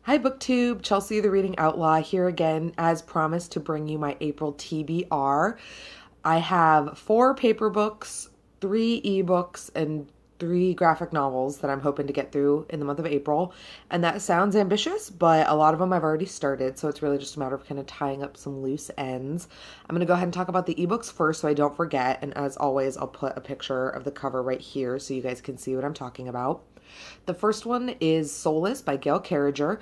Hi, BookTube. Chelsea, the Reading Outlaw, here again, as promised, to bring you my April TBR. I have 4 paper books, 3 ebooks, and 3 graphic novels that I'm hoping to get through in the month of April. And that sounds ambitious, but a lot of them I've already started, so it's really just a matter of kind of tying up some loose ends. I'm going to go ahead and talk about the ebooks first so I don't forget. And as always, I'll put a picture of the cover right here so you guys can see what I'm talking about. The first one is Soulless by Gail Carriger.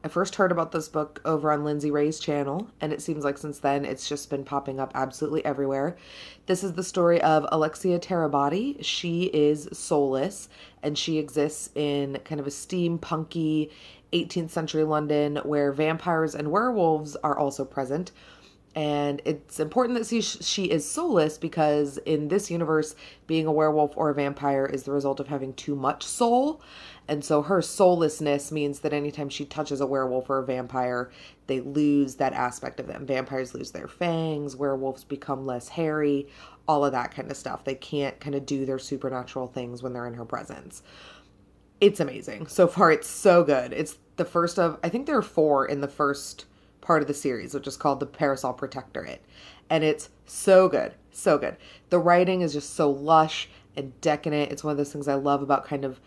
I first heard about this book over on Lindsay Ray's channel, and it seems like since then it's just been popping up absolutely everywhere. This is the story of Alexia Terabati. She is soulless, and she exists in kind of a steampunky 18th century London where vampires and werewolves are also present. And it's important that she is soulless because in this universe, being a werewolf or a vampire is the result of having too much soul. And so her soullessness means that anytime she touches a werewolf or a vampire, they lose that aspect of them. Vampires lose their fangs, werewolves become less hairy, all of that kind of stuff. They can't kind of do their supernatural things when they're in her presence. It's amazing. So far, it's so good. It's the first of, I think there are 4 in the first part of the series, which is called the Parasol Protectorate. And it's so good. So good. The writing is just so lush and decadent. It's one of those things I love about kind of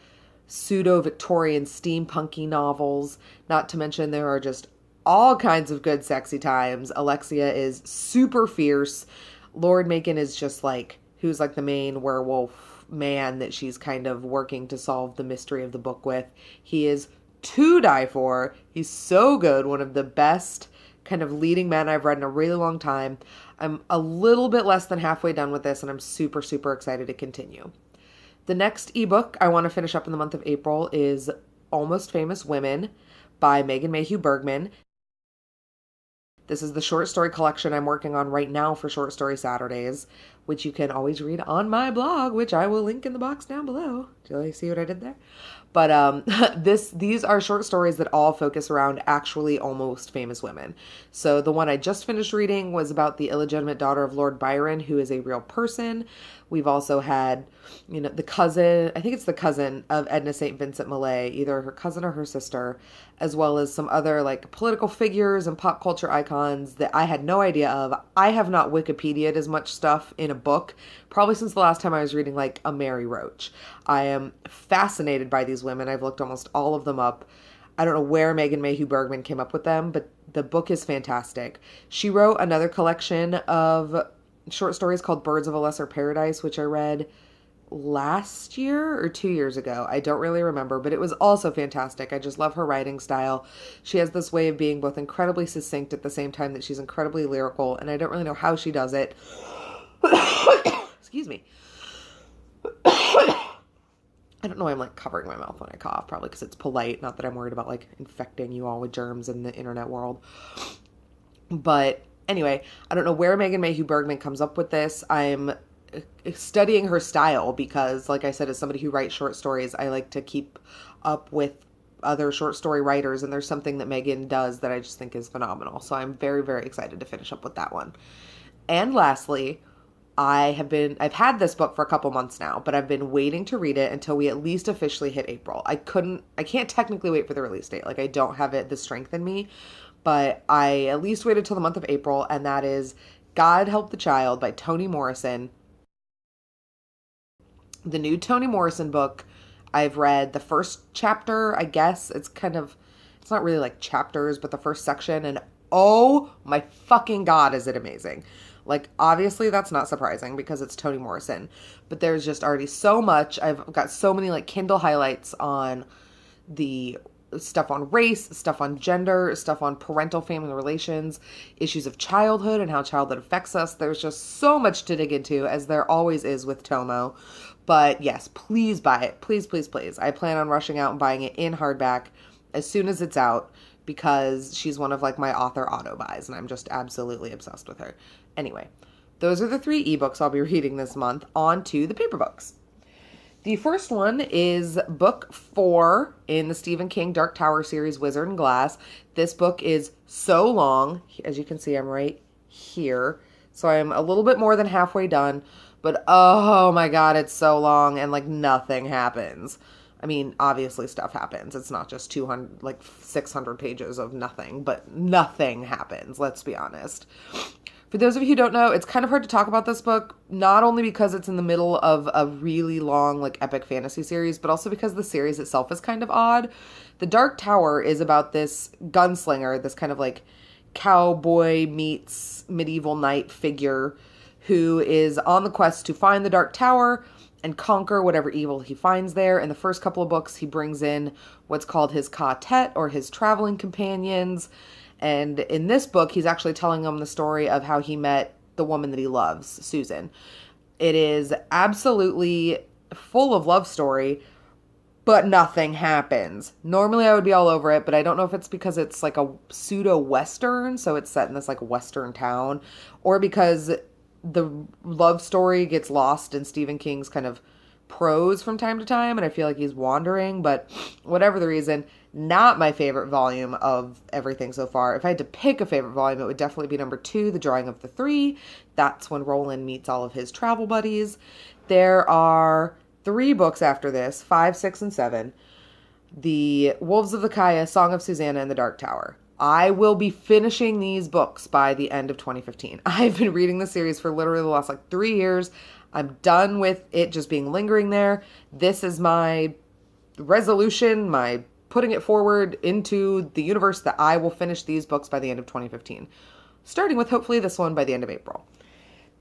pseudo-Victorian steampunky novels. Not to mention there are just all kinds of good sexy times. Alexia is super fierce. Lord Macon is just like, who's like the main werewolf man that she's kind of working to solve the mystery of the book with. He is to die for. He's so good. One of the best kind of leading men I've read in a really long time. I'm a little bit less than halfway done with this, and I'm super, super excited to continue. The next ebook I want to finish up in the month of April is Almost Famous Women by Megan Mayhew Bergman. This is the short story collection I'm working on right now for Short Story Saturdays, which you can always read on my blog, which I will link in the box down below. Do you see what I did there? But these are short stories that all focus around actually almost famous women. So the one I just finished reading was about the illegitimate daughter of Lord Byron, who is a real person. We've also had, the cousin, I think it's the cousin of Edna St. Vincent Millay, either her cousin or her sister, as well as some other like political figures and pop culture icons that I had no idea of. I have not Wikipedia'd as much stuff in a book, probably since the last time I was reading like a Mary Roach. I am fascinated by these women. I've looked almost all of them up. I don't know where Megan Mayhew Bergman came up with them, but the book is fantastic. She wrote another collection of short stories called Birds of a Lesser Paradise, which I read last year or 2 years ago. I don't really remember, but it was also fantastic. I just love her writing style. She has this way of being both incredibly succinct at the same time that she's incredibly lyrical, and I don't really know how she does it. Excuse me. I don't know why I'm like covering my mouth when I cough, probably because it's polite, not that I'm worried about like infecting you all with germs in the internet world. But anyway, I don't know where Megan Mayhew Bergman comes up with this. I'm studying her style because, like I said, as somebody who writes short stories, I like to keep up with other short story writers, and there's something that Megan does that I just think is phenomenal. So I'm very, very excited to finish up with that one. And lastly, I've had this book for a couple months now, but I've been waiting to read it until we at least officially hit April. I can't technically wait for the release date. Like I don't have the strength in me, but I at least waited till the month of April, and that is God Help the Child by Toni Morrison. The new Toni Morrison book. I've read the first chapter, I guess. It's not really like chapters, but the first section, and oh my fucking God, is it amazing. Like, obviously that's not surprising because it's Toni Morrison, but there's just already so much. I've got so many like Kindle highlights on the stuff on race, stuff on gender, stuff on parental family relations, issues of childhood and how childhood affects us. There's just so much to dig into, as there always is with Tomo. But yes, please buy it. Please, please, please. I plan on rushing out and buying it in hardback as soon as it's out because she's one of like my author auto buys, and I'm just absolutely obsessed with her. Anyway, those are the 3 ebooks I'll be reading this month. On to the paper books. The first one is book 4 in the Stephen King Dark Tower series, Wizard and Glass. This book is so long. As you can see, I'm right here. So I'm a little bit more than halfway done, but oh my God, it's so long and like nothing happens. I mean, obviously stuff happens. It's not just 200, like 600 pages of nothing, but nothing happens, let's be honest. For those of you who don't know, it's kind of hard to talk about this book, not only because it's in the middle of a really long, like, epic fantasy series, but also because the series itself is kind of odd. The Dark Tower is about this gunslinger, this kind of, like, cowboy meets medieval knight figure who is on the quest to find the Dark Tower and conquer whatever evil he finds there. In the first couple of books, he brings in what's called his quartet, or his traveling companions. And in this book, he's actually telling them the story of how he met the woman that he loves, Susan. It is absolutely full of love story, but nothing happens. Normally I would be all over it, but I don't know if it's because it's like a pseudo-western, so it's set in this like western town, or because the love story gets lost in Stephen King's kind of prose from time to time, and I feel like he's wandering, but whatever the reason, not my favorite volume of everything so far. If I had to pick a favorite volume, it would definitely be number 2, The Drawing of the Three. That's when Roland meets all of his travel buddies. There are 3 books after this, 5, 6, and 7. The Wolves of the Kaya, Song of Susanna, and The Dark Tower. I will be finishing these books by the end of 2015. I've been reading the series for literally the last like 3 years. I'm done with it just being lingering there. This is my resolution, my putting it forward into the universe that I will finish these books by the end of 2015. Starting with hopefully this one by the end of April.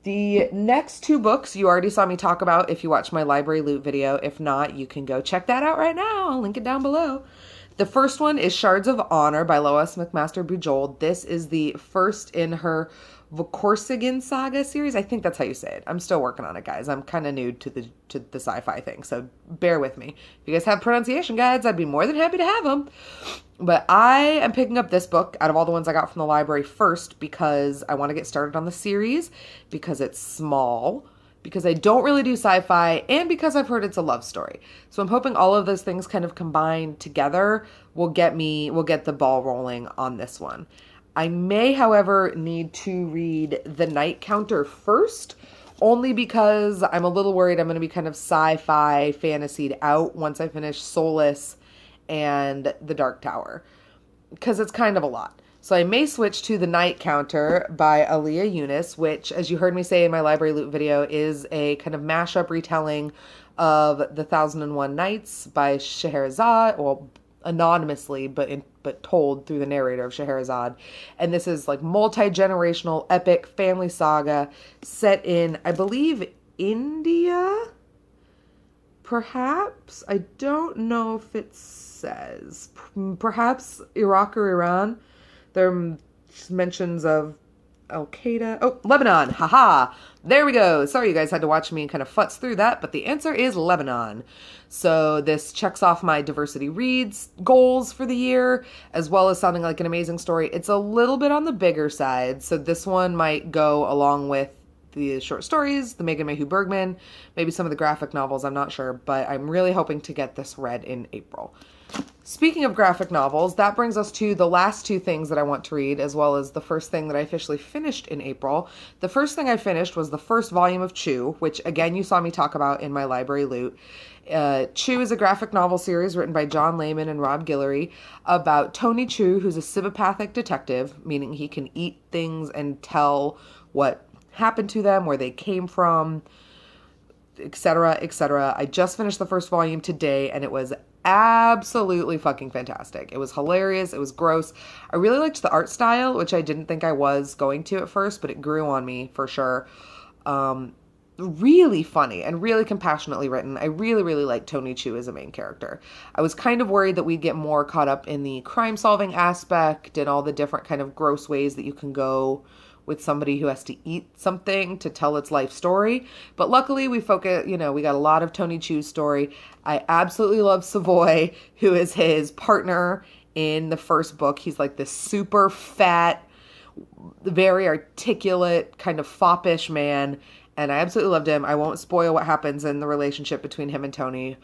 The next 2 books you already saw me talk about if you watched my library loot video. If not, you can go check that out right now. I'll link it down below. The first one is Shards of Honor by Lois McMaster Bujold. This is the first in her Vorkosigan Saga series. I think that's how you say it. I'm still working on it, guys. I'm kind of new to the sci-fi thing, so bear with me. If you guys have pronunciation guides, I'd be more than happy to have them. But I am picking up this book out of all the ones I got from the library first because I want to get started on the series, because it's small, because I don't really do sci-fi, and because I've heard it's a love story. So I'm hoping all of those things kind of combined together will get the ball rolling on this one. I may, however, need to read The Night Counter first, only because I'm a little worried I'm going to be kind of sci-fi fantasied out once I finish Soulless and The Dark Tower, because it's kind of a lot. So I may switch to The Night Counter by Aliyah Yunus, which, as you heard me say in my library loot video, is a kind of mashup retelling of The 1001 Nights by Scheherazade, well, anonymously, but told through the narrator of Scheherazade. And this is like multi-generational epic family saga set in, I believe, India? Perhaps? I don't know if it says. Perhaps Iraq or Iran. There are mentions of Al-Qaeda. Oh, Lebanon. Haha. There we go. Sorry you guys had to watch me kind of futz through that, but the answer is Lebanon. So this checks off my diversity reads goals for the year, as well as sounding like an amazing story. It's a little bit on the bigger side, so this one might go along with the short stories, the Megan Mayhew Bergman, maybe some of the graphic novels, I'm not sure, but I'm really hoping to get this read in April. Speaking of graphic novels, that brings us to the last 2 things that I want to read, as well as the first thing that I officially finished in April. The first thing I finished was the first volume of Chew, which again you saw me talk about in my library loot. Chew is a graphic novel series written by John Layman and Rob Guillory about Tony Chew, who's a cybopathic detective, meaning he can eat things and tell what happened to them, where they came from, etc., etc. I just finished the first volume today, and it was absolutely fucking fantastic. It was hilarious. It was gross. I really liked the art style, which I didn't think I was going to at first, but it grew on me for sure. Really funny and really compassionately written. I really, really like Tony Chu as a main character. I was kind of worried that we'd get more caught up in the crime-solving aspect and all the different kind of gross ways that you can go with somebody who has to eat something to tell its life story. But luckily we focus, we got a lot of Tony Chu's story. I absolutely love Savoy, who is his partner in the first book. He's like this super fat, very articulate, kind of foppish man. And I absolutely loved him. I won't spoil what happens in the relationship between him and Tony,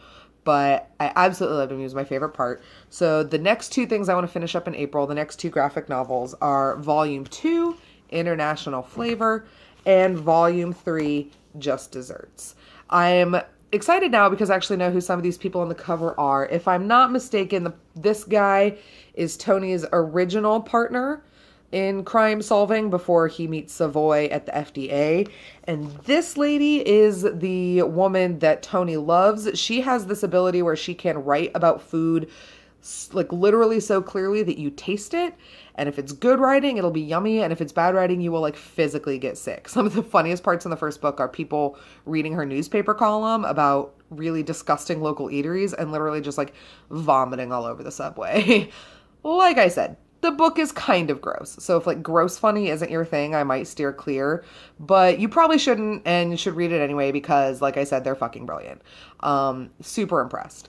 but I absolutely loved him. He was my favorite part. So the next 2 things I want to finish up in April, the next 2 graphic novels, are Volume 2, International Flavor, and Volume 3, Just Desserts. I'm excited now because I actually know who some of these people on the cover are. If I'm not mistaken, this guy is Tony's original partner in crime solving before he meets Savoy at the FDA. And this lady is the woman that Tony loves. She has this ability where she can write about food like literally so clearly that you taste it. And if it's good writing, it'll be yummy. And if it's bad writing, you will like physically get sick. Some of the funniest parts in the first book are people reading her newspaper column about really disgusting local eateries and literally just like vomiting all over the subway. Like I said, the book is kind of gross. So if like gross funny isn't your thing, I might steer clear. But you probably shouldn't, and you should read it anyway because like I said, they're fucking brilliant. Super impressed.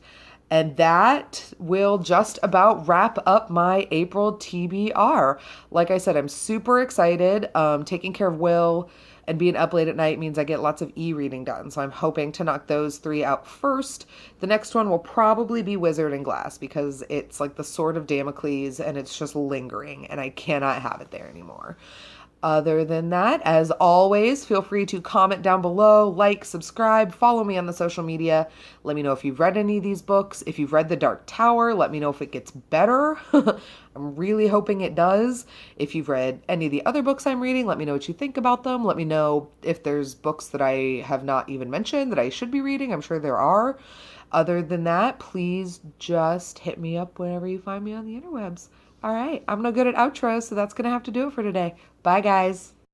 And that will just about wrap up my April TBR. Like I said, I'm super excited. Taking care of Will and being up late at night means I get lots of e-reading done. So I'm hoping to knock those 3 out first. The next one will probably be Wizard and Glass because it's like the Sword of Damocles and it's just lingering and I cannot have it there anymore. Other than that, as always, feel free to comment down below, like, subscribe, follow me on the social media. Let me know if you've read any of these books. If you've read The Dark Tower, let me know if it gets better. I'm really hoping it does. If you've read any of the other books I'm reading, let me know what you think about them. Let me know if there's books that I have not even mentioned that I should be reading. I'm sure there are. Other than that, please just hit me up whenever you find me on the interwebs. All right, I'm no good at outros, so that's going to have to do it for today. Bye, guys.